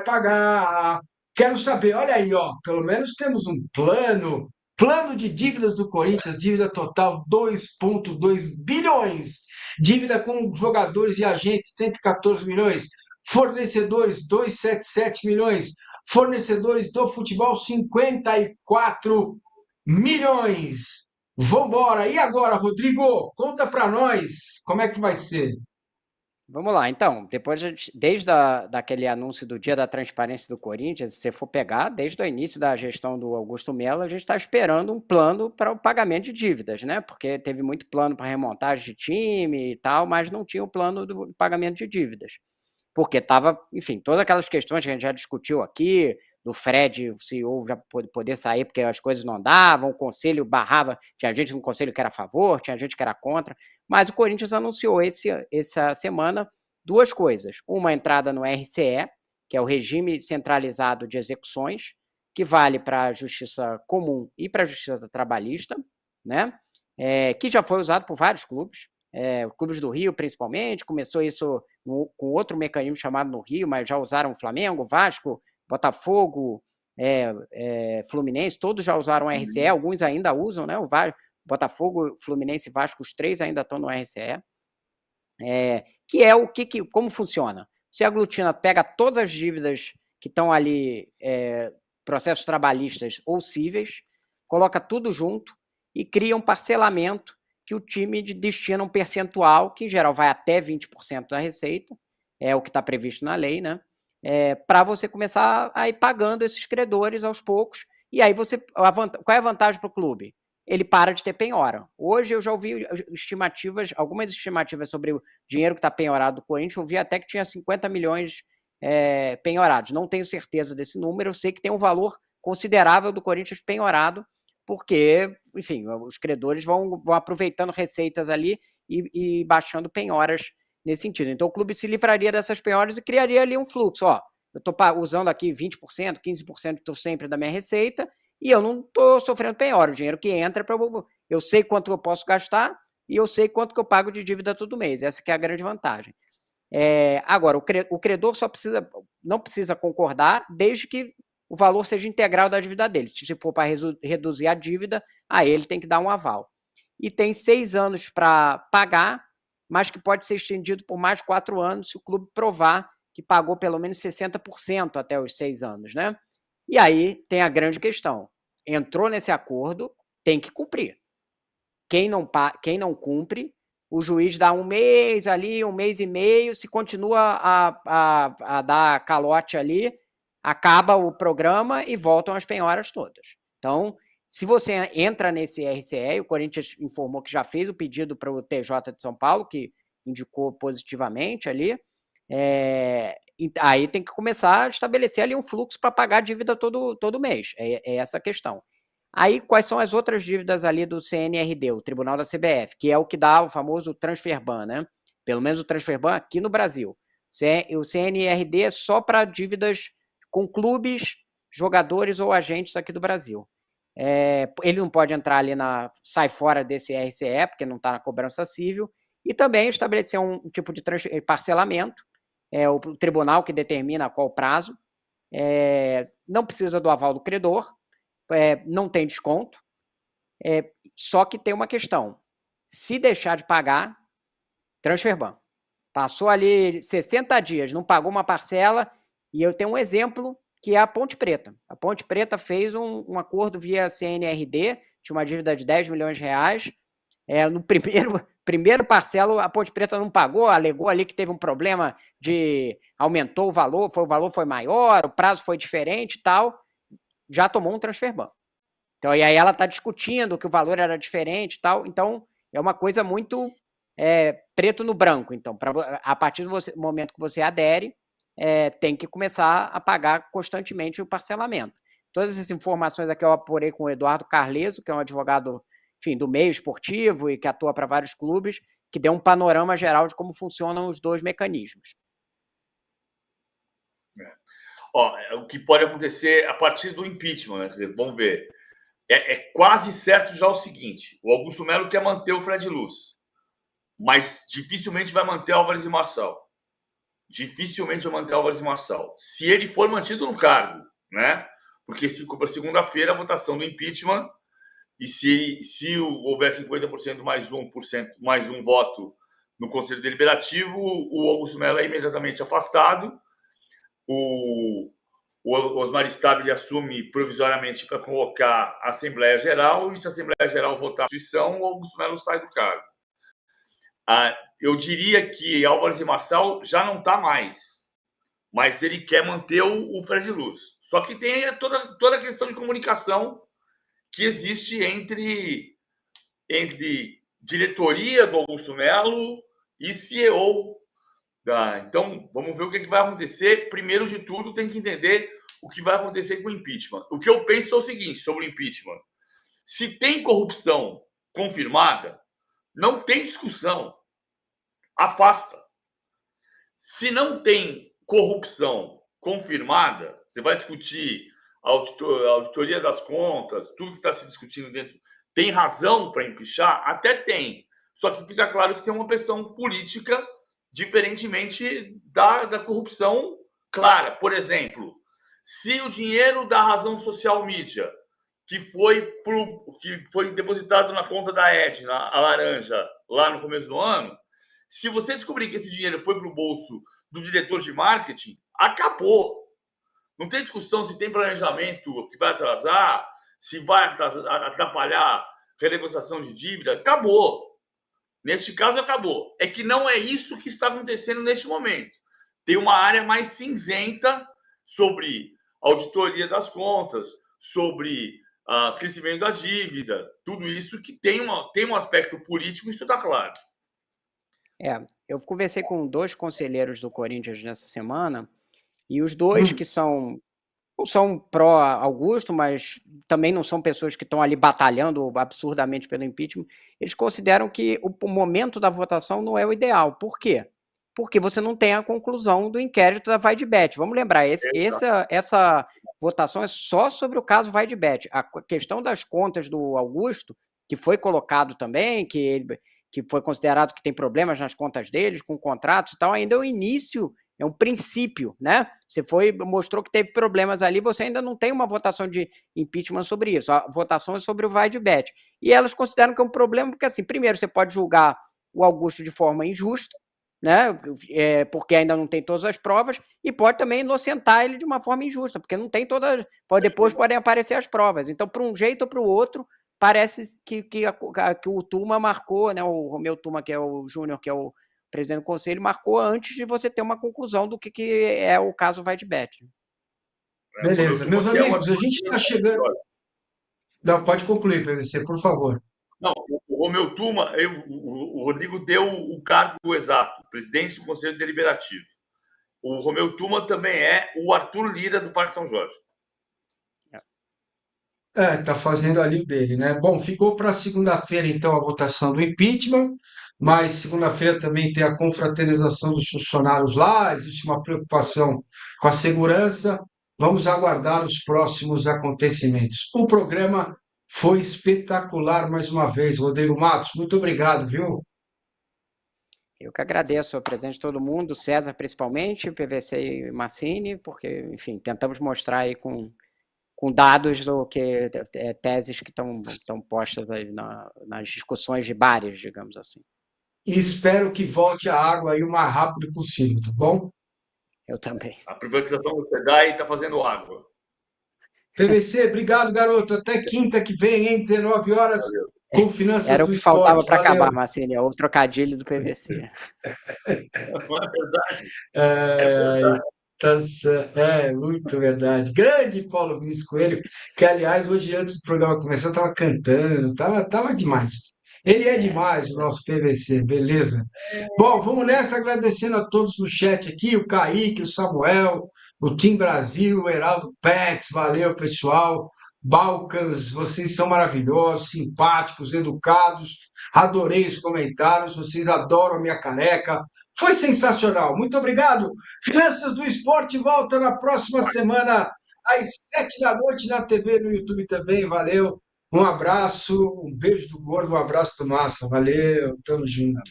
pagar. Quero saber, olha aí, ó, pelo menos temos um plano. Plano de dívidas do Corinthians, dívida total 2,2 bilhões. Dívida com jogadores e agentes, 114 milhões. Fornecedores, 277 milhões. Fornecedores do futebol, 54 milhões. Vambora! E agora, Rodrigo? Conta para nós como é que vai ser. Vamos lá, então, depois, daquele anúncio do Dia da Transparência do Corinthians, se você for pegar, desde o início da gestão do Augusto Melo, a gente está esperando um plano para o pagamento de dívidas, né? Porque teve muito plano para remontagem de time e tal, mas não tinha o plano do pagamento de dívidas. Porque estava, enfim, todas aquelas questões que a gente já discutiu aqui, do Fred, o CEO já poder sair porque as coisas não andavam, o conselho barrava, tinha gente no conselho que era a favor, tinha gente que era contra, mas o Corinthians anunciou essa semana duas coisas. Uma entrada no RCE, que é o Regime Centralizado de Execuções, que vale para a Justiça Comum e para a Justiça Trabalhista, né? Que já foi usado por vários clubes, clubes do Rio principalmente, começou isso com outro mecanismo chamado no Rio, mas já usaram Flamengo, Vasco, Botafogo, Fluminense, todos já usaram o RCE, alguns ainda usam, né? Botafogo, Fluminense e Vasco, os três ainda estão no RCE. Que é como funciona? Você aglutina, pega todas as dívidas que estão ali, processos trabalhistas ou cíveis, coloca tudo junto e cria um parcelamento que o time destina um percentual, que em geral vai até 20% da receita, é o que está previsto na lei, né? Para você começar a ir pagando esses credores aos poucos. E aí qual é a vantagem para o clube? Ele para de ter penhora. Hoje eu já ouvi algumas estimativas sobre o dinheiro que está penhorado do Corinthians, eu vi até que tinha 50 milhões penhorados. Não tenho certeza desse número, eu sei que tem um valor considerável do Corinthians penhorado, porque, enfim, os credores vão aproveitando receitas ali e baixando penhoras nesse sentido. Então o clube se livraria dessas penhoras e criaria ali um fluxo. Ó, eu estou usando aqui 20%, 15% sempre da minha receita, e eu não estou sofrendo penhora. O dinheiro que entra, eu sei quanto eu posso gastar e eu sei quanto que eu pago de dívida todo mês. Essa que é a grande vantagem. Agora, o credor não precisa concordar desde que o valor seja integral da dívida dele. Se for para reduzir a dívida, aí ele tem que dar um aval. E tem 6 anos para pagar, mas que pode ser estendido por mais 4 anos se o clube provar que pagou pelo menos 60% até os 6 anos, né? E aí tem a grande questão. Entrou nesse acordo, tem que cumprir. Quem não cumpre, o juiz dá um mês ali, um mês e meio, se continua a dar calote ali, acaba o programa e voltam as penhoras todas. Então, se você entra nesse RCE, o Corinthians informou que já fez o pedido para o TJ de São Paulo, que indicou positivamente ali, aí tem que começar a estabelecer ali um fluxo para pagar a dívida todo mês. É essa a questão. Aí, quais são as outras dívidas ali do CNRD, o Tribunal da CBF, que é o que dá o famoso transferban, né? Pelo menos o transferban aqui no Brasil. O CNRD é só para dívidas com clubes, jogadores ou agentes aqui do Brasil. Ele não pode entrar ali sai fora desse RCE, porque não está na cobrança civil, e também estabelecer um tipo de parcelamento, o tribunal que determina qual prazo, não precisa do aval do credor, não tem desconto, só que tem uma questão. Se deixar de pagar, transferban. Passou ali 60 dias, não pagou uma parcela, e eu tenho um exemplo que é a Ponte Preta. A Ponte Preta fez um acordo via CNRD, tinha uma dívida de 10 milhões de reais. No primeiro parcelo, a Ponte Preta não pagou, alegou ali que teve um problema aumentou o valor foi maior, o prazo foi diferente e tal, já tomou um transferban. Então, e aí ela está discutindo que o valor era diferente e tal. Então, é uma coisa muito preto no branco. Então, a partir do momento que você adere, tem que começar a pagar constantemente o parcelamento. Todas essas informações aqui eu apurei com o Eduardo Carleso, que é um advogado, enfim, do meio esportivo e que atua para vários clubes, que deu um panorama geral de como funcionam os dois mecanismos. O que pode acontecer a partir do impeachment, né? Quer dizer, vamos ver. É quase certo já o seguinte: o Augusto Melo quer manter o Fred Luz, mas dificilmente vai manter Álvares e Marçal. dificilmente vai manter Álvares e Marçal. Se ele for mantido no cargo, né? Porque se para segunda-feira a votação do impeachment, e se houver 50% mais 1%, mais um voto no Conselho Deliberativo, o Augusto Mello é imediatamente afastado, o Osmar Stabile assume provisoriamente para convocar a Assembleia Geral, e se a Assembleia Geral votar a Constituição, o Augusto Mello sai do cargo. Eu diria que Álvares e Marçal já não está mais, mas ele quer manter o Fred Luz. Só que tem toda a questão de comunicação que existe entre diretoria do Augusto Mello e CEO. Então, vamos ver o que vai acontecer. Primeiro de tudo, tem que entender o que vai acontecer com o impeachment. O que eu penso é o seguinte sobre o impeachment. Se tem corrupção confirmada, não tem discussão. Afasta. Se não tem corrupção confirmada, você vai discutir a auditoria das contas, tudo que está se discutindo dentro. Tem razão para empichar? Até tem. Só que fica claro que tem uma pressão política, diferentemente da corrupção clara. Por exemplo, se o dinheiro da Razão Social Mídia, que foi depositado na conta da Edna, a laranja, lá no começo do ano, se você descobrir que esse dinheiro foi para o bolso do diretor de marketing, acabou. Não tem discussão se tem planejamento que vai atrasar, se vai atrapalhar a renegociação de dívida. Acabou. Neste caso, acabou. É que não é isso que está acontecendo neste momento. Tem uma área mais cinzenta sobre auditoria das contas, sobre crescimento da dívida, tudo isso que tem um aspecto político, isso está claro. Eu conversei com 2 conselheiros do Corinthians nessa semana, e os 2 que não são pró-Augusto, mas também não são pessoas que estão ali batalhando absurdamente pelo impeachment, eles consideram que o momento da votação não é o ideal. Por quê? Porque você não tem a conclusão do inquérito da Vaidbet. Vamos lembrar, essa votação é só sobre o caso Vaidbet. A questão das contas do Augusto, que foi colocado também, que foi considerado que tem problemas nas contas deles, com contratos e tal, ainda é o início, é um princípio, né? Você mostrou que teve problemas ali, você ainda não tem uma votação de impeachment sobre isso. A votação é sobre o Vaidbet. E elas consideram que é um problema, porque, assim, primeiro, você pode julgar o Augusto de forma injusta, né? Porque ainda não tem todas as provas, e pode também inocentar ele de uma forma injusta, porque não tem todas. Depois podem aparecer as provas. Então, para um jeito ou para o outro, parece que o Tuma marcou, né? O Romeu Tuma, que é o Júnior, que é o presidente do conselho, marcou antes de você ter uma conclusão do que é o caso Vaidbet. Beleza. Meus amigos, a gente está chegando... Não, pode concluir, PVC, por favor. Não, o Romeu Tuma, o Rodrigo deu o cargo exato, presidente do Conselho Deliberativo. O Romeu Tuma também é o Arthur Lira do Parque São Jorge. Tá fazendo ali o dele, né? Bom, ficou para segunda-feira, então, a votação do impeachment, mas segunda-feira também tem a confraternização dos funcionários lá, existe uma preocupação com a segurança. Vamos aguardar os próximos acontecimentos. O programa foi espetacular mais uma vez, Rodrigo Matos. Muito obrigado, viu? Eu que agradeço a presença de todo mundo, César principalmente, o PVC e Massini, porque, enfim, tentamos mostrar aí com dados do que teses que estão postas aí nas discussões de bares, digamos assim. E espero que volte a água aí o mais rápido possível, tá bom? Eu também. A privatização do SEDAI está fazendo água. PVC, obrigado, garoto. Até quinta que vem, hein? 19 horas, com Finanças Era do o que faltava Esporte. para Valeu. acabar, Massini, é o trocadilho do PVC. Não é verdade? É verdade. Muito verdade. Grande Paulo Vinícius Coelho, que, aliás, hoje, antes do programa começar, estava cantando, tava demais. Ele é demais, o nosso PVC, beleza? Bom, vamos nessa, agradecendo a todos no chat aqui, o Kaique, o Samuel, o Tim Brasil, o Heraldo Pets, valeu, pessoal. Balcãs, vocês são maravilhosos, simpáticos, educados, adorei os comentários, vocês adoram a minha careca, foi sensacional, muito obrigado. Finanças do Esporte volta na próxima semana, às 7 da noite, na TV e no YouTube também, valeu. Um abraço, um beijo do gordo, um abraço do Massa, valeu, tamo junto.